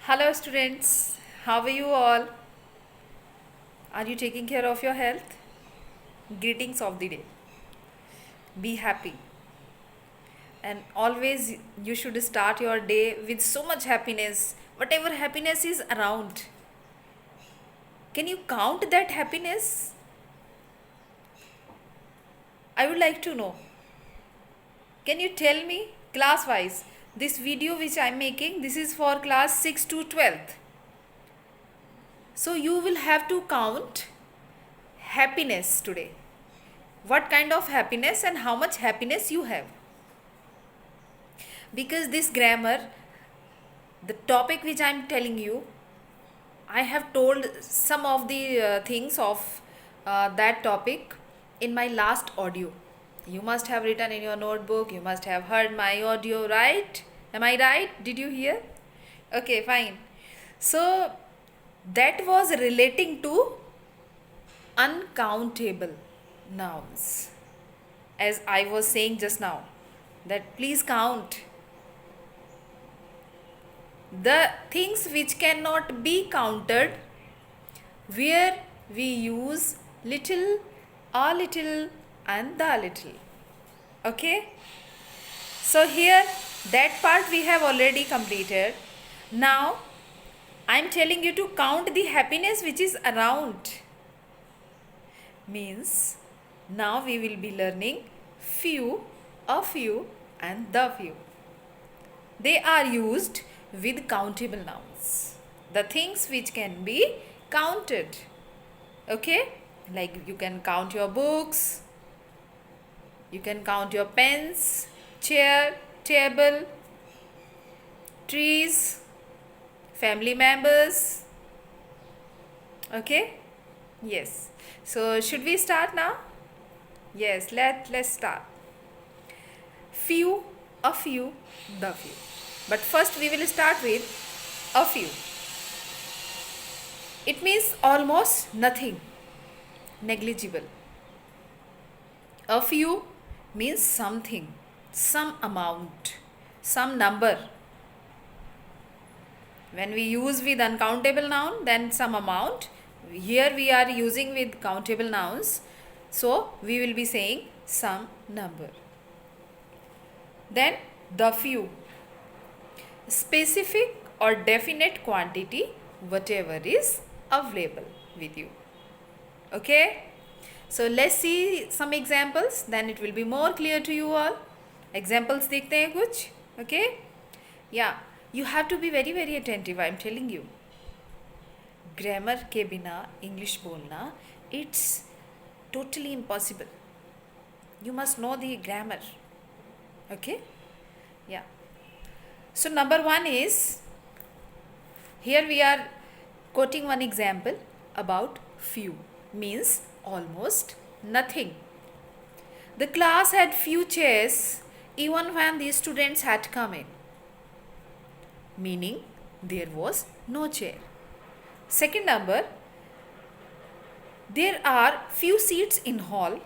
Hello, students. How are you all? Are you taking care of your health? Greetings of the day. Be happy. And always you should start your day with so much happiness, whatever happiness is around. Can you count that happiness? I would like to know. Can you tell me class wise? This video which I am making, this is for class 6 to 12th. So you will have to count happiness today. What kind of happiness and how much happiness you have. Because this grammar, the topic which I am telling you, I have told some of the things of that topic in my last audio. You must have written in your notebook, you must have heard my audio, right? Am I right? Did you hear? Okay, fine. So that was relating to uncountable nouns. As I was saying just now, that please count the things which cannot be counted, where we use little, a little and the little. Okay, so here that part we have already completed. Now I am telling you to count the happiness which is around. Means now we will be learning few, a few and the few. They are used with countable nouns. The things which can be counted. Okay? Like you can count your books. You can count your pens, chair, table, trees, family members. Okay? Yes. So should we start now? Yes, let's start. Few, a few, the few. But first we will start with a few. It means almost nothing, negligible. A few means something, some amount, some number. When we use with uncountable noun, then some amount. Here we are using with countable nouns. So we will be saying some number. Then the few. Specific or definite quantity, whatever is available with you. Okay? So let's see some examples, then it will be more clear to you all. Examples देखते हैं कुछ. Okay? Yeah, you have to be very very attentive, I am telling you. Grammar के बिना English बोलना, it's totally impossible. You must know the grammar. Okay? Yeah. So number one is, here we are quoting one example about few, means almost nothing. The class had few chairs even when the students had come in. Meaning there was no chair. Second number, there are few seats in hall.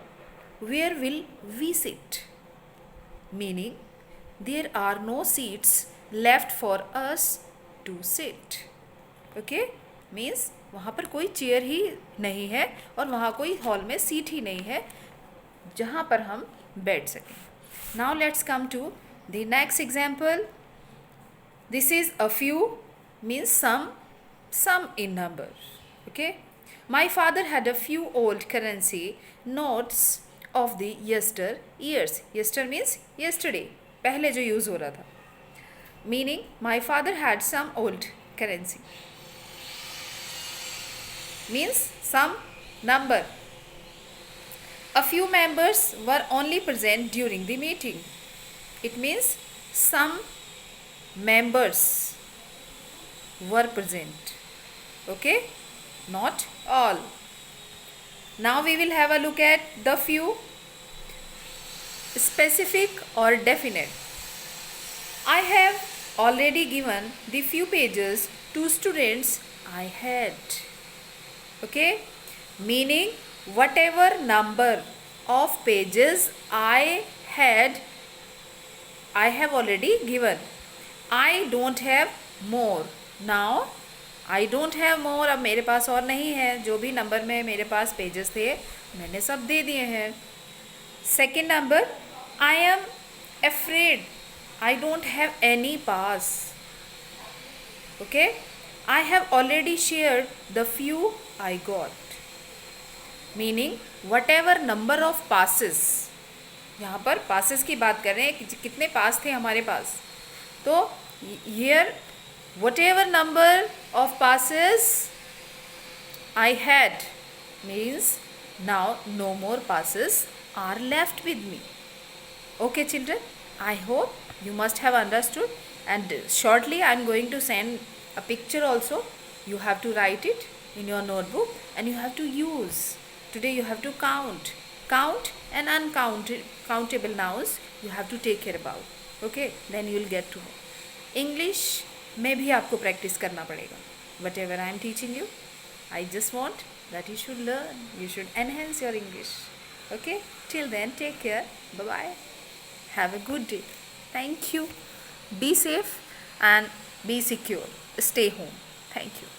Where will we sit? Meaning there are no seats left for us to sit. Okay? Means वहाँ पर कोई chair ही नहीं है और वहाँ कोई hall में seat ही नहीं है जहाँ पर हम बैठ सकें. Now let's come to the next example. This is a few, means some in number. Okay? My father had a few old currency notes of the yester years. Yester means yesterday. पहले जो use हो रहा था. Meaning my father had some old currency. Means some number. A few members were only present during the meeting. It means some members were present. Okay? Not all. Now we will have a look at the few. Specific or definite. I have already given the few pages to students I had. Okay? Meaning whatever number of pages I had, I have already given. I don't have more. Now I don't have more, अब मेरे पास और नहीं है, जो भी number में मेरे पास pages थे मैंने सब दे दिए हैं. Second number, I am afraid, I don't have any pass. Okay, I have already shared the few I got. Meaning whatever number of passes, यहाँ पर passes की बात कर रहे हैं कि कितने पास थे हमारे पास. तो here whatever number of passes I had means now no more passes are left with me. Okay children, I hope you must have understood, and shortly I am going to send a picture also. You have to write it in your notebook and you have to use. Today you have to count and uncountable nouns you have to take care about. Okay, then you will get to know. English में भी आपको practice करना पड़ेगा. Whatever I am teaching you, I just want that you should learn, you should enhance your English. Okay, till then take care. Bye bye. Have a good day. Thank you. Be safe and be secure. Stay home. Thank you.